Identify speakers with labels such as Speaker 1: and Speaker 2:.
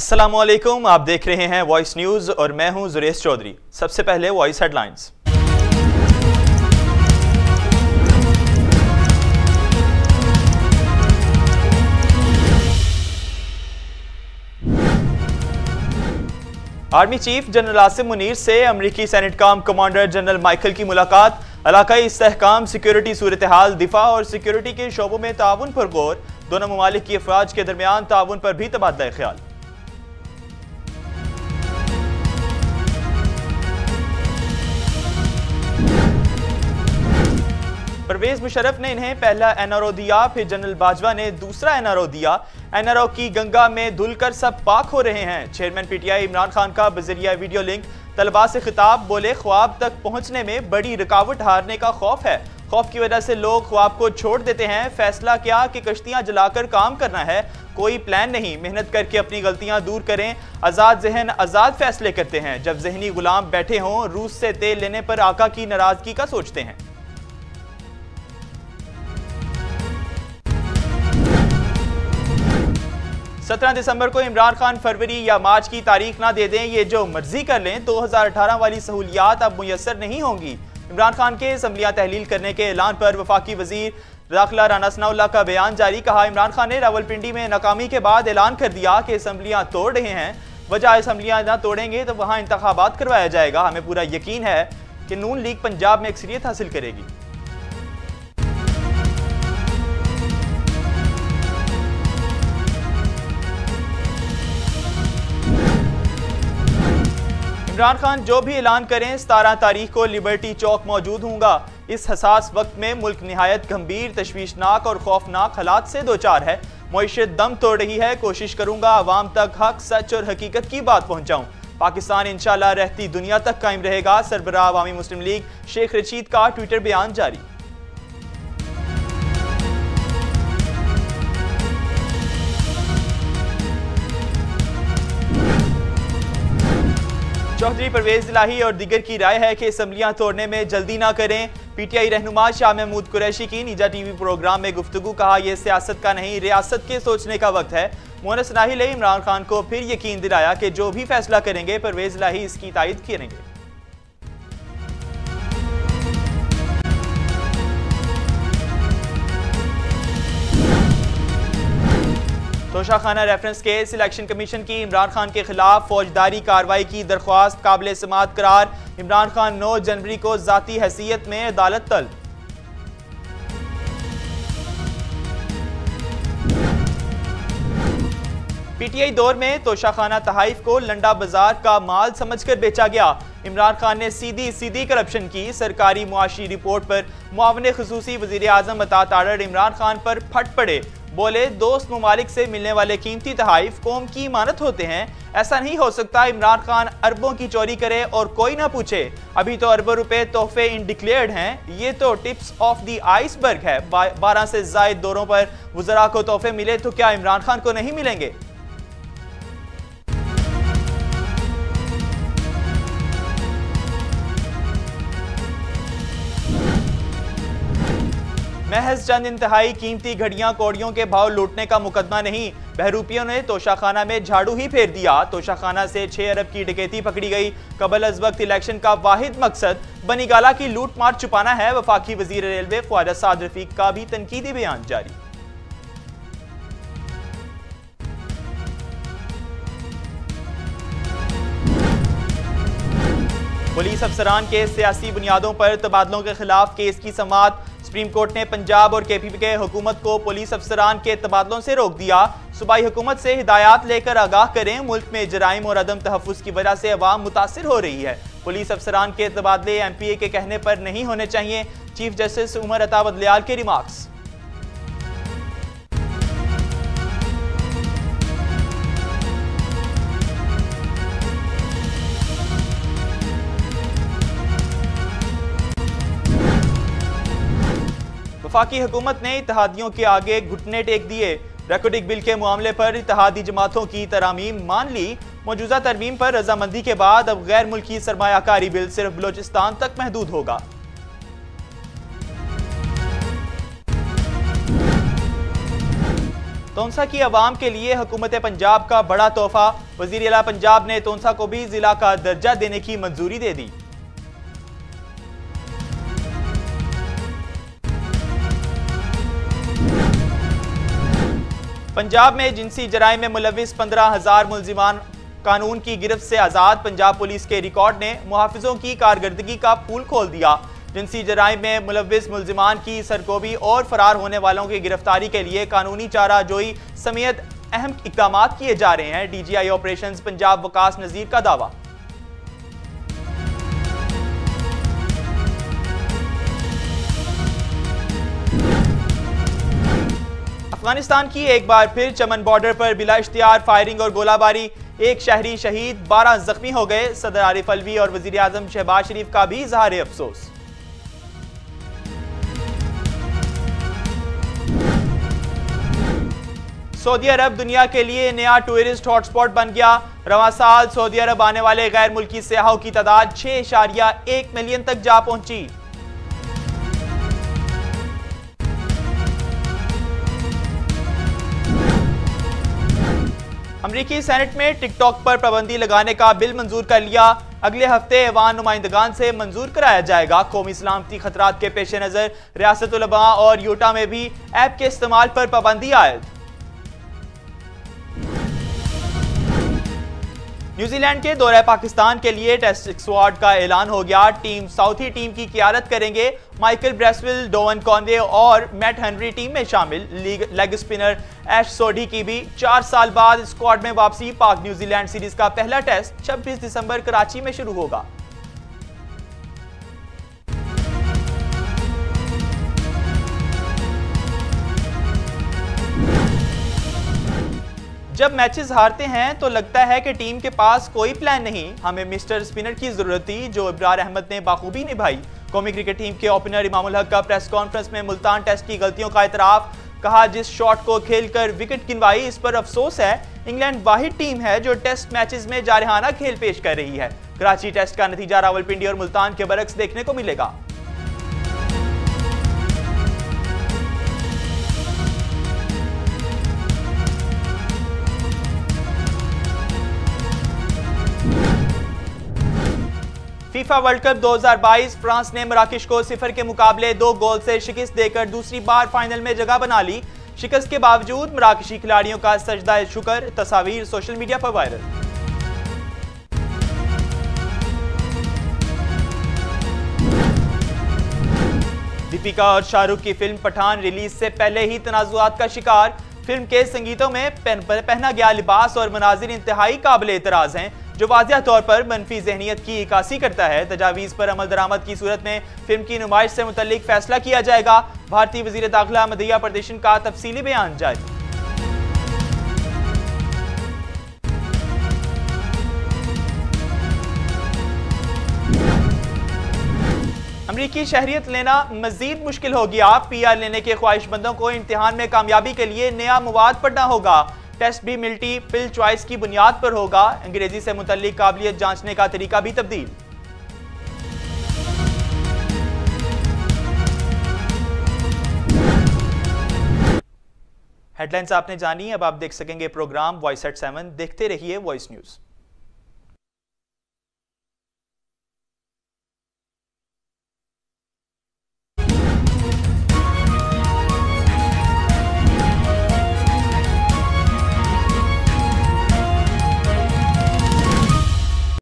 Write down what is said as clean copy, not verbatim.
Speaker 1: अस्सलामुअलैकुम, आप देख रहे हैं वॉइस न्यूज और मैं हूं जुरेश चौधरी। सबसे पहले voice headlines. Army chief general Asim Munir से अमरीकी सेनेट काम कमांडर जनरल माइकल की मुलाकात। इलाकाई इस्तेहकाम, सिक्योरिटी सूरत हाल, दिफा और सिक्योरिटी के शोबों में ताउन पर गौर। दोनों ममालिक की अफवाज के दरमियान ताउन पर भी तबादला ख्याल। परवेज मुशर्रफ ने इन्हें पहला एनआरओ दिया, फिर जनरल बाजवा ने दूसरा एनआरओ दिया। एनआरओ की गंगा में धुलकर सब पाक हो रहे हैं। चेयरमैन पीटीआई इमरान खान का बजरिया वीडियो लिंक तलबा से खिताब, बोले ख्वाब तक पहुंचने में बड़ी रुकावट हारने का खौफ है। खौफ की वजह से लोग ख्वाब को छोड़ देते हैं। फैसला क्या कि कश्तियां जलाकर काम करना है, कोई प्लान नहीं। मेहनत करके अपनी गलतियां दूर करें। आज़ाद जहन आज़ाद फैसले करते हैं। जब जहनी गुलाम बैठे हों, रूस से तेल लेने पर आका की नाराजगी का सोचते हैं। 17 दिसंबर को इमरान खान फरवरी या मार्च की तारीख ना दे दें, ये जो मर्जी कर लें। 2018 वाली सहूलियात अब मुयसर नहीं होंगी। इमरान खान के असम्बलियां तहलील करने के ऐलान पर वफाकी वजीर दाखिला राना सनाउल्लाह का बयान जारी। कहा, इमरान खान ने रावलपिंडी में नाकामी के बाद ऐलान कर दिया कि असम्बलियां तोड़ रहे हैं। वजह असम्बलियां ना तोड़ेंगे तो वहां इंतखाबात करवाया जाएगा। हमें पूरा यकीन है कि नून लीग पंजाब में अक्सरियत हासिल करेगी। इमरान खान जो भी ऐलान करें, 17 तारीख को लिबर्टी चौक मौजूद होऊंगा। इस हसास वक्त में मुल्क निहायत गंभीर, तशवीशनाक और खौफनाक हालात से दो चार है। मईशत दम तोड़ रही है। कोशिश करूंगा आवाम तक हक, सच और हकीकत की बात पहुंचाऊं। पाकिस्तान इंशाल्लाह रहती दुनिया तक कायम रहेगा। सरबराह अवामी मुस्लिम लीग शेख रशीद का ट्विटर बयान जारी। चौधरी परवेज इलाही और दिगर की राय है कि असम्बलियां तोड़ने में जल्दी ना करें। पीटीआई रहनुमा शाह महमूद कुरैशी की निजा टीवी प्रोग्राम में गुफ्तगू। कहा, यह सियासत का नहीं, रियासत के सोचने का वक्त है। मोहन सनाही ने इमरान खान को फिर यकीन दिलाया कि जो भी फैसला करेंगे परवेज इलाही इसकी तायद करेंगे। Toshakhana reference case, election commission की इमरान खान के खिलाफ फौजदारी कार्रवाई की दरख्वास्त काबिल समाअत करार। इमरान खान 9 जनवरी को जाती हैसियत में अदालत तलब। पीटीआई दौर में तोशाखाना तहाइफ को लंडा बाजार का माल समझकर बेचा गया। इमरान खान ने सीधी करप्शन की। सरकारी मुआशी रिपोर्ट पर मुआवने खुसूसी वजीर आजम अता तारड़ इमरान खान पर फट पड़े। बोले, दोस्त ममालिक से मिलने वाले कीमती तहाइफ कौम की इमानत होते हैं। ऐसा नहीं हो सकता इमरान खान अरबों की चोरी करे और कोई ना पूछे। अभी तो अरबों रुपए तोहफे इनडिक्लेयर्ड हैं। ये तो टिप्स ऑफ द आइसबर्ग है। 12 से जायद दौरों पर वज़रा को तोहफे मिले तो क्या इमरान खान को नहीं मिलेंगे? महज चंद इंतहाई कीमती घड़ियां कौड़ियों के भाव लूटने का मुकदमा नहीं। बहरूपियों ने तोशाखाना में झाड़ू ही फेर दिया। तोशाखाना से 6 अरब की डकैती पकड़ी गई। कबल अज वक्त इलेक्शन का वाहिद मकसद बनीगाला की लूट मार छुपाना है। वफाकी वजीर रेलवे ख्वाजा साद रफीक का भी तनकीदी बयान जारी। पुलिस अफसरान के सियासी बुनियादों पर तबादलों के खिलाफ केस की समाअत। सुप्रीम कोर्ट ने पंजाब और केपीपी के हुकूमत को पुलिस अफसरान के तबादलों से रोक दिया। सूबाई हुकूमत से हिदायत लेकर आगाह करें। मुल्क में जराइम और अदम तहफ़्फ़ुज़ की वजह से अवाम मुतासिर हो रही है। पुलिस अफसरान के तबादले MPA के कहने पर नहीं होने चाहिए। चीफ जस्टिस उमर अता बदलियाल के रिमार्क्स। वफाकी हुकूमत ने इत्तेहादियों के आगे घुटने टेक दिए। रेकॉर्डिंग बिल के मामले पर इत्तेहादी जमातों की तरामीम मान ली। मौजूदा तरमीम पर रजामंदी के बाद अब गैर मुल्की सरमायाकारी बिल सिर्फ बलोचिस्तान तक महदूद होगा। तोंसा की आवाम के लिए हुकूमत पंजाब का बड़ा तोहफा। वजीर आला पंजाब ने तोंसा को भी जिला का दर्जा देने की मंजूरी दे दी। पंजाब में जिनसी जराइम में मुलविस 15,000 मुलजिमान कानून की गिरफ्त से आज़ाद। पंजाब पुलिस के रिकॉर्ड ने मुहाफिजों की कारकर्दगी का पूल खोल दिया। जिनसी जराइम में मुलविस मुलजिमान की सरकोबी और फरार होने वालों की गिरफ्तारी के लिए कानूनी चाराजोई समेत अहम इकदाम किए जा रहे हैं। DGI ऑपरेशंस पंजाब वकास नज़ीर का दावा। अफगानिस्तान की एक बार फिर चमन बॉर्डर पर बिला इख्तियार फायरिंग और गोलाबारी। एक शहरी शहीद, 12 जख्मी हो गए। सदर आरिफ अलवी और वजीर आजम शहबाज शरीफ का भी इजहार अफसोस। सऊदी अरब दुनिया के लिए नया टूरिस्ट हॉटस्पॉट बन गया। रवां साल सऊदी अरब आने वाले गैर मुल्की सयाहों की तादाद 6.1 मिलियन तक जा पहुंची। अमरीकी सेनेट में टिकटॉक पर पाबंदी लगाने का बिल मंजूर कर लिया। अगले हफ्ते ऐवान नुमाइंदगान से मंजूर कराया जाएगा। कौमी सलामती खतरात के पेश नजर रियासत उलमा और यूटा में भी ऐप के इस्तेमाल पर पाबंदी आयद। न्यूजीलैंड के दौरे पाकिस्तान के लिए टेस्ट स्क्वाड का ऐलान हो गया। टीम साउथी टीम की क़ियादत करेंगे माइकल ब्रेसवेल, डोवन कॉनवे और मैट हेनरी टीम में शामिल। लेग स्पिनर एश सोडी की भी 4 साल बाद स्क्वाड में वापसी। पाक न्यूजीलैंड सीरीज का पहला टेस्ट 26 दिसंबर कराची में शुरू होगा। जब मैचेस हारते हैं तो लगता है कि टीम के पास कोई प्लान नहीं। हमें मिस्टर स्पिनर की जरूरत थी, जो इब्रार अहमद ने बाखूबी निभाई। कौमी क्रिकेट टीम के ओपनर इमामुल हक का प्रेस कॉन्फ्रेंस में मुल्तान टेस्ट की गलतियों का इतराफ। कहा, जिस शॉट को खेलकर विकेट गिनवाई इस पर अफसोस है। इंग्लैंड वाहिद टीम है जो टेस्ट मैचेस में जारहाना खेल पेश कर रही है। कराची टेस्ट का नतीजा रावलपिंडी और मुल्तान के बरक्स देखने को मिलेगा। फीफा वर्ल्ड कप 2022 फ्रांस ने मराकश को 0 के मुकाबले 2 गोल से शिकस्त देकर दूसरी बार फाइनल में जगह बना ली। शिकस्त के बावजूद मराकशी खिलाड़ियों का सजदा शुक्र, तस्वीर सोशल मीडिया पर वायरल। दीपिका और शाहरुख की फिल्म पठान रिलीज से पहले ही तनाजुआत का शिकार। फिल्म के संगीतों में पहना गया लिबास और मनाजिर इंतहाई काबिल एतराज हैं, जो वाज़िह तौर पर मनफी ज़हनियत की इक्कासी करता है। तजावीज़ पर अमल दरामद की सूरत में फिल्म की नुमाइश से मुतल्लिक फैसला किया जाएगा। भारतीय वज़ीर दाखिला मदहिया प्रदेशन का तफसीली बयान जारी। अमरीकी शहरियत लेना मजीद मुश्किल हो गया। PR लेने के ख्वाहिशमंदों को इम्तिहान में कामयाबी के लिए नया मवाद पढ़ना होगा। टेस्ट भी मल्टीपल चॉइस की बुनियाद पर होगा। अंग्रेजी से मुतल्लिक काबिलियत जांचने का तरीका भी तब्दील। हेडलाइंस आपने जानी, अब आप देख सकेंगे प्रोग्राम वॉइस एट 7। देखते रहिए वॉइस न्यूज।